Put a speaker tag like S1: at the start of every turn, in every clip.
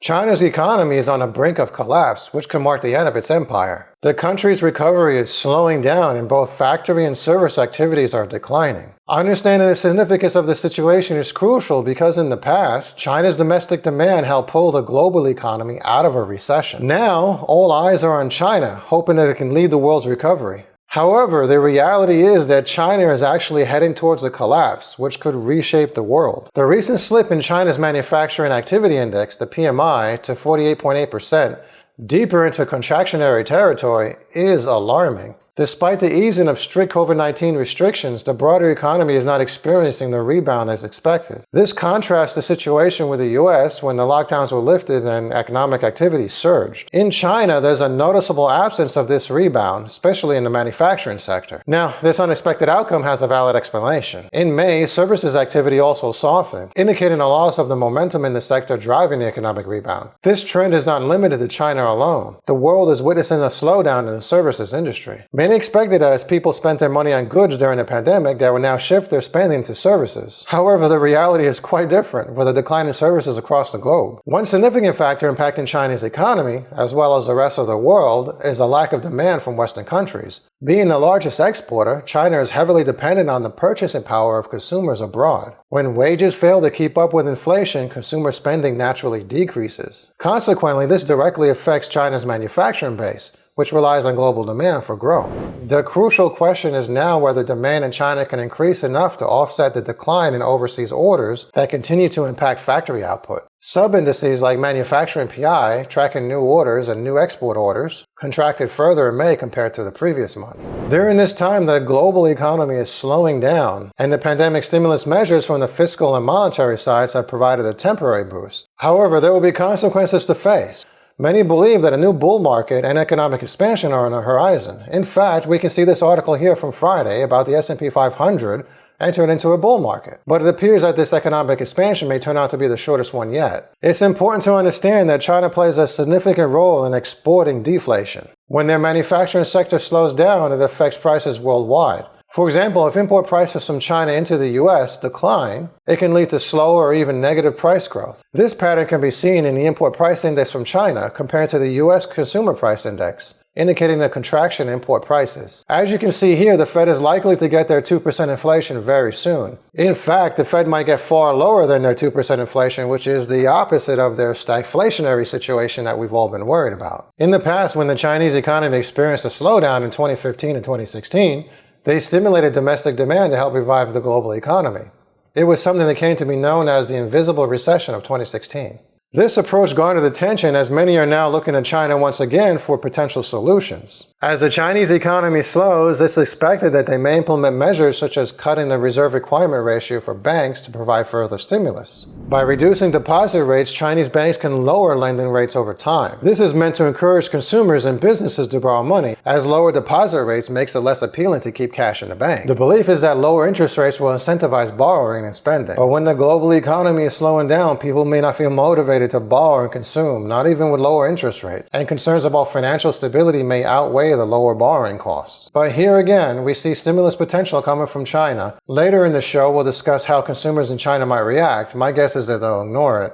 S1: China's economy is on the brink of collapse, which could mark the end of its empire. The country's recovery is slowing down and both factory and service activities are declining. Understanding the significance of the situation is crucial because in the past, China's domestic demand helped pull the global economy out of a recession. Now, all eyes are on China, hoping that it can lead the world's recovery. However, the reality is that China is actually heading towards a collapse, which could reshape the world. The recent slip in China's manufacturing activity index, the PMI, to 48.8%, deeper into contractionary territory, is alarming. Despite the easing of strict COVID-19 restrictions, the broader economy is not experiencing the rebound as expected. This contrasts the situation with the US when the lockdowns were lifted and economic activity surged. In China, there's a noticeable absence of this rebound, especially in the manufacturing sector. Now, this unexpected outcome has a valid explanation. In May, services activity also softened, indicating a loss of the momentum in the sector driving the economic rebound. This trend is not limited to China alone. The world is witnessing a slowdown in the services industry. Many expected that as people spent their money on goods during the pandemic, they would now shift their spending to services. However, the reality is quite different, with a decline in services across the globe. One significant factor impacting China's economy, as well as the rest of the world, is a lack of demand from Western countries. Being the largest exporter, China is heavily dependent on the purchasing power of consumers abroad. When wages fail to keep up with inflation, consumer spending naturally decreases. Consequently, this directly affects China's manufacturing base, which relies on global demand for growth. The crucial question is now whether demand in China can increase enough to offset the decline in overseas orders that continue to impact factory output. Sub-indices like manufacturing PI, tracking new orders and new export orders, contracted further in May compared to the previous month. During this time, the global economy is slowing down, and the pandemic stimulus measures from the fiscal and monetary sides have provided a temporary boost. However, there will be consequences to face. Many believe that a new bull market and economic expansion are on the horizon. In fact, we can see this article here from Friday about the S&P 500 entered into a bull market. But it appears that this economic expansion may turn out to be the shortest one yet. It's important to understand that China plays a significant role in exporting deflation. When their manufacturing sector slows down, it affects prices worldwide. For example, if import prices from China into the US decline, it can lead to slower or even negative price growth. This pattern can be seen in the import price index from China compared to the US consumer price index, indicating a contraction in import prices. As you can see here, the Fed is likely to get their 2% inflation very soon. In fact, the Fed might get far lower than their 2% inflation, which is the opposite of their stagflationary situation that we've all been worried about. In the past, when the Chinese economy experienced a slowdown in 2015 and 2016, they stimulated domestic demand to help revive the global economy. It was something that came to be known as the invisible recession of 2016. This approach garnered attention as many are now looking to China once again for potential solutions. As the Chinese economy slows, it's expected that they may implement measures such as cutting the reserve requirement ratio for banks to provide further stimulus. By reducing deposit rates, Chinese banks can lower lending rates over time. This is meant to encourage consumers and businesses to borrow money, as lower deposit rates makes it less appealing to keep cash in the bank. The belief is that lower interest rates will incentivize borrowing and spending. But when the global economy is slowing down, people may not feel motivated to borrow and consume, not even with lower interest rates. And concerns about financial stability may outweigh the lower borrowing costs. But here again, we see stimulus potential coming from China. Later in the show, we'll discuss how consumers in China might react. My guess is that they'll ignore it.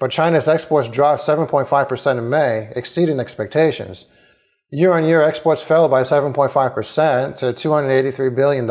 S1: But China's exports dropped 7.5% in May, exceeding expectations. Year-on-year exports fell by 7.5% to $283 billion.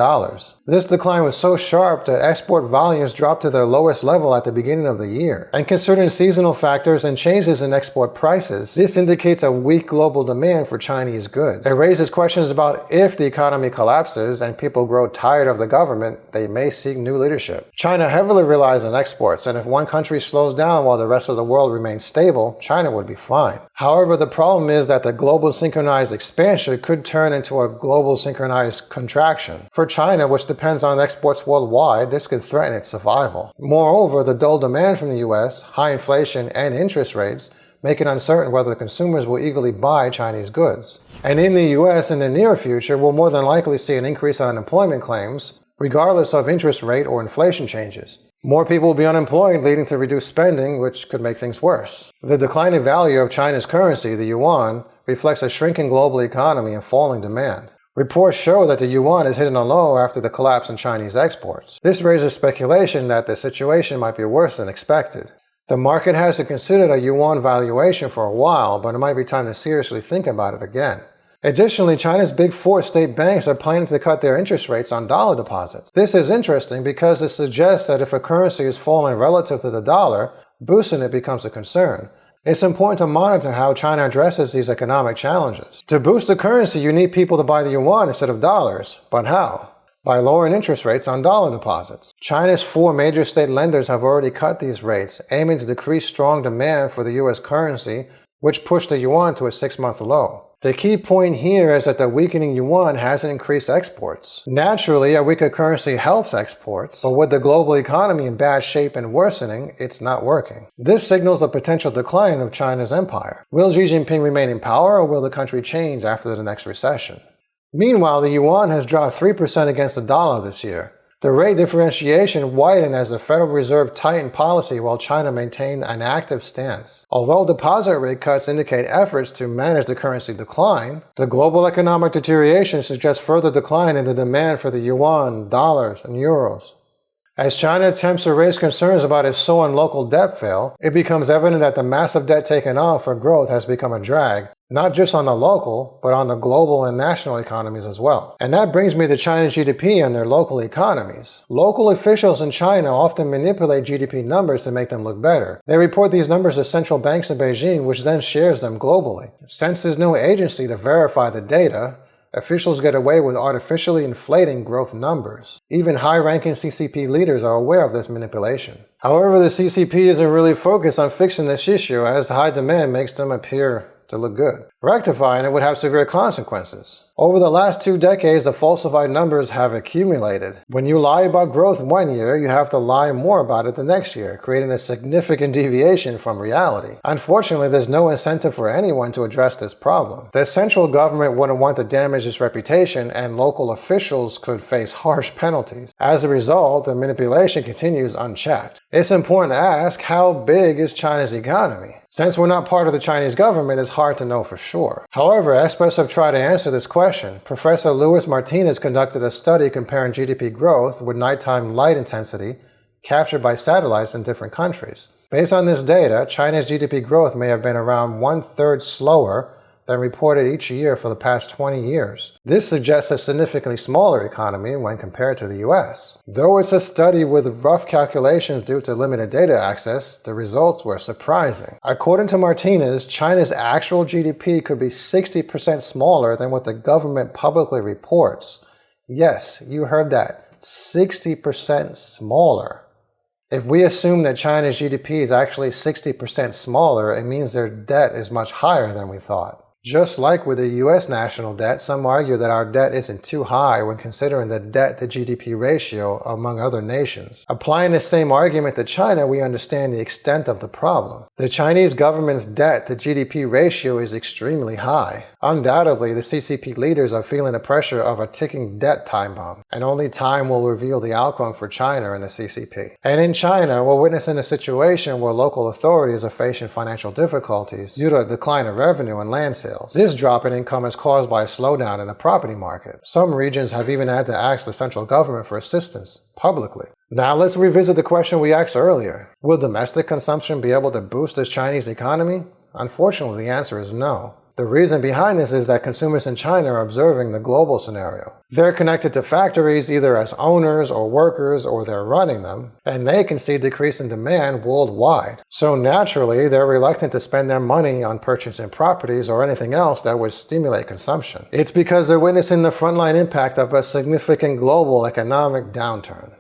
S1: This decline was so sharp that export volumes dropped to their lowest level at the beginning of the year. And considering seasonal factors and changes in export prices, this indicates a weak global demand for Chinese goods. It raises questions about if the economy collapses and people grow tired of the government, they may seek new leadership. China heavily relies on exports, and if one country slows down while the rest of the world remains stable, China would be fine. However, the problem is that the global synchronized expansion could turn into a global synchronized contraction. For China, which depends on exports worldwide, this could threaten its survival. Moreover, the dull demand from the US, high inflation, and interest rates make it uncertain whether consumers will eagerly buy Chinese goods. And in the US, in the near future, we'll more than likely see an increase in unemployment claims, regardless of interest rate or inflation changes. More people will be unemployed, leading to reduced spending, which could make things worse. The declining value of China's currency, the yuan, reflects a shrinking global economy and falling demand. Reports show that the yuan is hitting a low after the collapse in Chinese exports. This raises speculation that the situation might be worse than expected. The market hasn't considered a yuan valuation for a while, but it might be time to seriously think about it again. Additionally, China's big four state banks are planning to cut their interest rates on dollar deposits. This is interesting because it suggests that if a currency is falling relative to the dollar, boosting it becomes a concern. It's important to monitor how China addresses these economic challenges. To boost the currency, you need people to buy the yuan instead of dollars. But how? By lowering interest rates on dollar deposits. China's four major state lenders have already cut these rates, aiming to decrease strong demand for the US currency, which pushed the yuan to a 6-month low. The key point here is that the weakening yuan hasn't increased exports. Naturally, a weaker currency helps exports, but with the global economy in bad shape and worsening, it's not working. This signals a potential decline of China's empire. Will Xi Jinping remain in power, or will the country change after the next recession? Meanwhile, the yuan has dropped 3% against the dollar this year. The rate differentiation widened as the Federal Reserve tightened policy while China maintained an active stance. Although deposit rate cuts indicate efforts to manage the currency decline, the global economic deterioration suggests further decline in the demand for the yuan, dollars, and euros. As China attempts to raise concerns about its soaring local debt fail, it becomes evident that the massive debt taken on for growth has become a drag, not just on the local, but on the global and national economies as well. And that brings me to China's GDP and their local economies. Local officials in China often manipulate GDP numbers to make them look better. They report these numbers to central banks in Beijing, which then shares them globally. Since there's no agency to verify the data, officials get away with artificially inflating growth numbers. Even high-ranking CCP leaders are aware of this manipulation. However, the CCP isn't really focused on fixing this issue, as high demand makes them appear to look good. Rectifying it would have severe consequences. Over the last 2 decades, the falsified numbers have accumulated. When you lie about growth one year, you have to lie more about it the next year, creating a significant deviation from reality. Unfortunately, there's no incentive for anyone to address this problem. The central government wouldn't want to damage its reputation, and local officials could face harsh penalties. As a result, the manipulation continues unchecked. It's important to ask, how big is China's economy? Since we're not part of the Chinese government, it's hard to know for sure. However, experts have tried to answer this question. Professor Luis Martinez conducted a study comparing GDP growth with nighttime light intensity captured by satellites in different countries. Based on this data, China's GDP growth may have been around 1/3 slower than reported each year for the past 20 years. This suggests a significantly smaller economy when compared to the US. Though it's a study with rough calculations due to limited data access, the results were surprising. According to Martinez, China's actual GDP could be 60% smaller than what the government publicly reports. Yes, you heard that. 60% smaller. If we assume that China's GDP is actually 60% smaller, it means their debt is much higher than we thought. Just like with the US national debt, some argue that our debt isn't too high when considering the debt-to-GDP ratio among other nations. Applying the same argument to China, we understand the extent of the problem. The Chinese government's debt-to-GDP ratio is extremely high. Undoubtedly, the CCP leaders are feeling the pressure of a ticking debt time bomb, and only time will reveal the outcome for China and the CCP. And in China, we're witnessing a situation where local authorities are facing financial difficulties due to a decline of revenue and land sales. This drop in income is caused by a slowdown in the property market. Some regions have even had to ask the central government for assistance publicly. Now let's revisit the question we asked earlier. Will domestic consumption be able to boost the Chinese economy? Unfortunately, the answer is no. The reason behind this is that consumers in China are observing the global scenario. They're connected to factories either as owners or workers, or they're running them, and they can see a decrease in demand worldwide. So naturally, they're reluctant to spend their money on purchasing properties or anything else that would stimulate consumption. It's because they're witnessing the frontline impact of a significant global economic downturn.